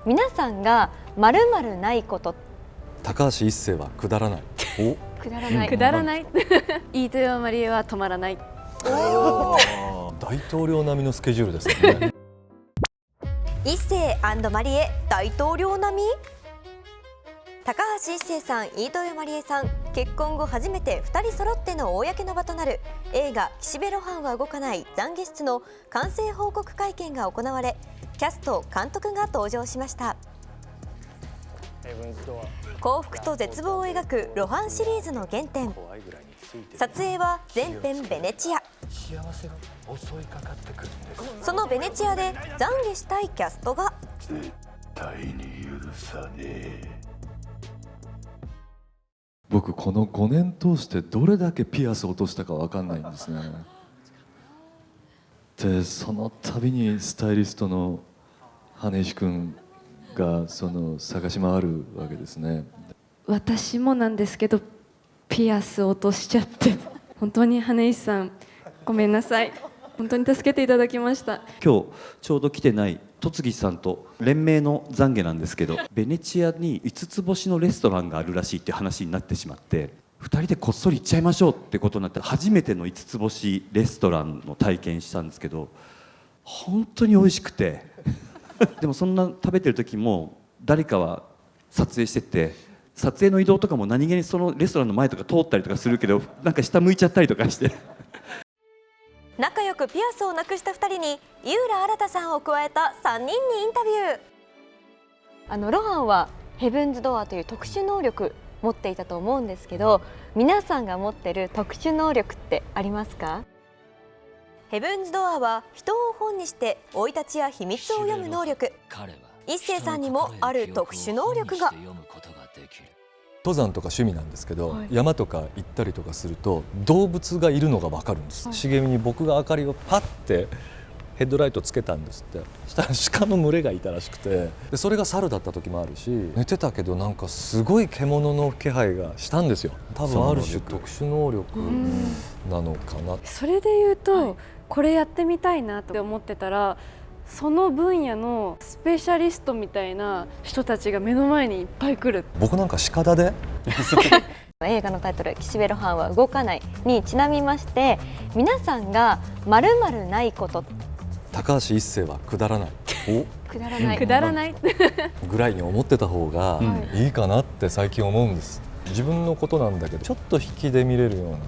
皆さんが〇〇ないこと。高橋一生はくだらない。お、くだらない。くだらない。飯豊まりえは止まらない。大統領並みのスケジュールですね。一世マリエ大統領並み。高橋一生さん、飯豊まりえさん、結婚後初めて2人揃っての公の場となる映画「岸辺露伴は動かない」懺悔室の完成報告会見が行われ、キャスト監督が登場しました。幸福と絶望を描く露伴シリーズの原点。撮影は全編ベネチア。そのベネチアで懺悔したいキャストが。絶対に許さねえ。僕この5年通してどれだけピアス落としたか分かんないんですね。でその度にスタイリストの羽石君が探し回るわけですね。私もなんですけどピアス落としちゃって本当に羽石さんごめんなさい。本当に助けていただきました。今日ちょうど来てない戸次さんと連名の懺悔なんですけど、ベネチアに5つ星のレストランがあるらしいって話になってしまって、2人でこっそり行っちゃいましょうってことになって初めての5つ星レストランの体験したんですけど、本当に美味しくてでもそんな食べてる時も誰かは撮影してて、撮影の移動とかも何気にそのレストランの前とか通ったりとかするけど、なんか下向いちゃったりとかして仲良くピアスをなくした2人に井浦新さんを加えた3人にインタビュー。露伴はヘブンズ・ドアーという特殊能力持っていたと思うんですけど、皆さんが持ってる特殊能力ってありますか？ヘブンズ・ドアーは人を本にして生い立ちや秘密を読む能力。一生さんにもある特殊能力が。登山とか趣味なんですけど、山とか行ったりとかすると動物がいるのが分かるんです。茂みに僕が明かりをパッてヘッドライトつけたんですって。したら鹿の群れがいたらしくて、でそれが猿だった時もあるし、寝てたけどなんかすごい獣の気配がしたんですよ。多分ある種特殊能力なのかな。それで言うと、これやってみたいなって思ってたら、その分野のスペシャリストみたいな人たちが目の前にいっぱい来る。僕なんか鹿だで映画のタイトル「岸辺露伴は動かない」にちなみまして、皆さんが〇〇ないこと。高橋一生はくだらない。お、くだらない。くだらないぐらいに思ってた方がいいかなって最近思うんです。自分のことなんだけどちょっと引きで見れるような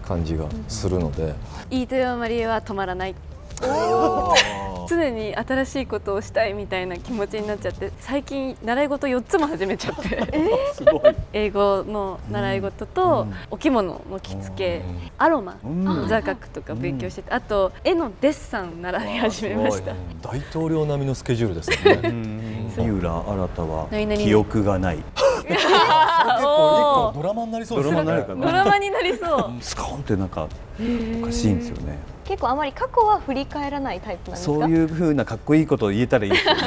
感じがするので。飯豊まりえは止まらない。常に新しいことをしたいみたいな気持ちになっちゃって、最近習い事4つも始めちゃって英語の習い事とお着物の着付け、アロマ座学とか勉強してて、あと絵のデッサン習い始めました。大統領並みのスケジュールですね。井浦新は記憶がない。結構ドラマになりそうですね。ドラマになりそう。スコーンってなんかおかしいんですよね。結構あまり過去は振り返らないタイプなんですか？そういう風なかっこいいことを言えたらいいですよね。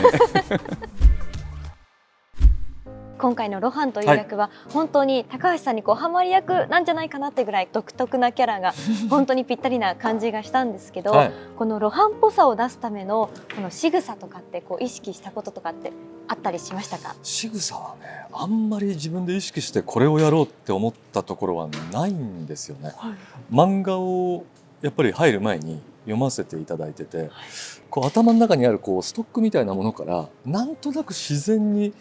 今回の露伴という役は本当に高橋さんにハマり役なんじゃないかなってぐらい独特なキャラが本当にぴったりな感じがしたんですけど、この露伴っぽさを出すためのこの仕草とかって意識したこととかってあったりしましたか？仕草はね、あんまり自分で意識してこれをやろうって思ったところはないんですよね。漫画をやっぱり入る前に読ませていただいてて、頭の中にあるストックみたいなものからなんとなく自然に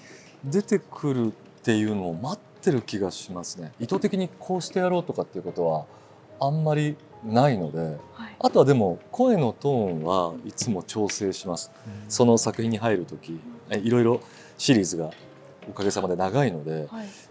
出てくるっていうのを待ってる気がしますね。意図的にこうしてやろうとかっていうことはあんまりないので、あとはでも声のトーンはいつも調整します。その作品に入る時、いろいろシリーズがおかげさまで長いので、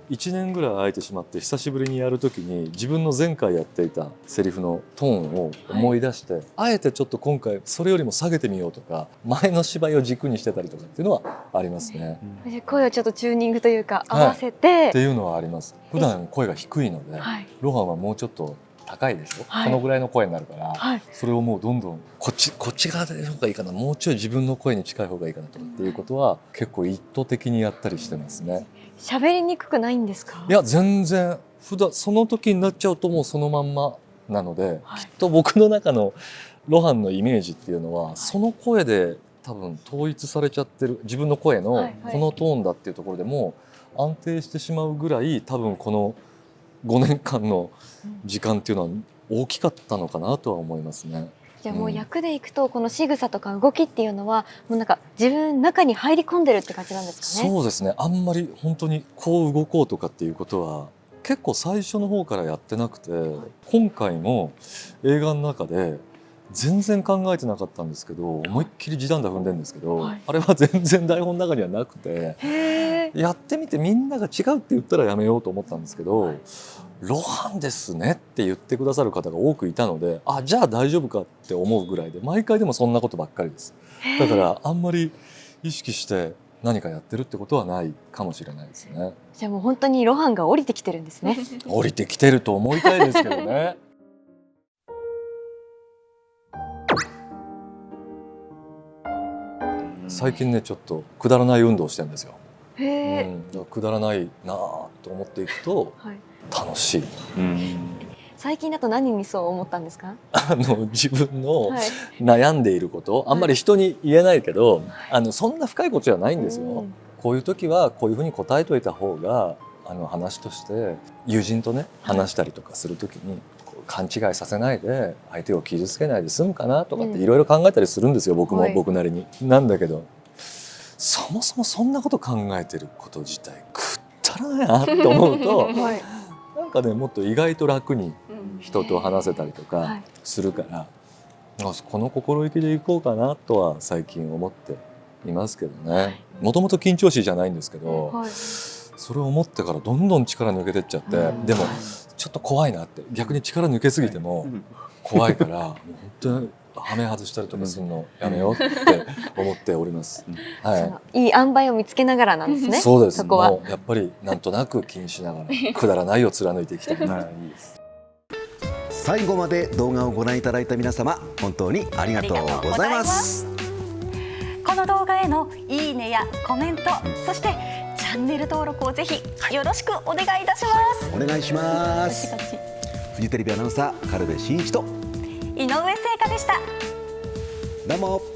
1年ぐらい空いてしまって久しぶりにやる時に自分の前回やっていたセリフのトーンを思い出して、あえてちょっと今回それよりも下げてみようとか、前の芝居を軸にしてたりとかっていうのはありますね。声をちょっとチューニングというか合わせて、っていうのはあります。普段声が低いので、露伴はもうちょっと高いでしょ、このぐらいの声になるから、それをもうどんどんこっち側で方がいいかな、もうちょい自分の声に近い方がいいかなとかっていうことは結構意図的にやったりしてますね。喋りにくくないんですか？いや全然、普段その時になっちゃうともうそのまんまなので、きっと僕の中の露伴のイメージっていうのはその声で多分統一されちゃってる、自分の声のはいはいこのトーンだっていうところでも安定してしまうぐらい、多分この5年間の時間っていうのは大きかったのかなとは思いますね。じゃあもう役でいくとこの仕草とか動きっていうのはもうなんか自分中に入り込んでるって感じなんですかね。そうですね、あんまり本当にこう動こうとかっていうことは結構最初の方からやってなくて、今回も映画の中で全然考えてなかったんですけど、思いっきり地団打踏んでるんですけど、はいあれは全然台本の中にはなくて、へー。やってみてみんなが違うって言ったらやめようと思ったんですけど、露伴ですねって言ってくださる方が多くいたので、あ、じゃあ大丈夫かって思うぐらいで、毎回でもそんなことばっかりです。だからあんまり意識して何かやってるってことはないかもしれないですね。じゃあもう本当に露伴が降りてきてるんですね。降りてきてると思いたいですけどね。最近ねちょっとくだらない運動をしてるんですよ。へえ。だからくだらないなあと思っていくとはい。楽しい。最近だと何にそう思ったんですか。自分のはい。悩んでいること、あんまり人に言えないけど、そんな深いことじゃないんですよ。うんこういう時はこういうふうに答えといた方が話として友人とね話したりとかする時にこう勘違いさせないで相手を傷つけないで済むかなとかっていろいろ考えたりするんですよ、僕も、はい、僕なりに。なんだけどそもそもそんなこと考えてること自体くったらないなって思うとはい。なんかねもっと意外と楽に人と話せたりとかはいするから、この心意気でいこうかなとは最近思っていますけどね。もともと緊張しいじゃないんですけど、はい。それを思ってからどんどん力抜けてっちゃって、でもちょっと怖いなって、逆に力抜けすぎても怖いからもう本当にはめ外したりとかするのやめようって思っております。はい。いい塩梅を見つけながらなんですね。そうです。そこはもうやっぱりなんとなく気にしながらくだらないを貫いていきたいな。いいです。最後まで動画をご覧いただいた皆様、本当にありがとうございます。この動画へのいいねやコメント、そしてチャンネル登録をぜひよろしくお願いいたします。お願いします。フジテレビアナウンサー軽部真一と井上聖華でした。どうも。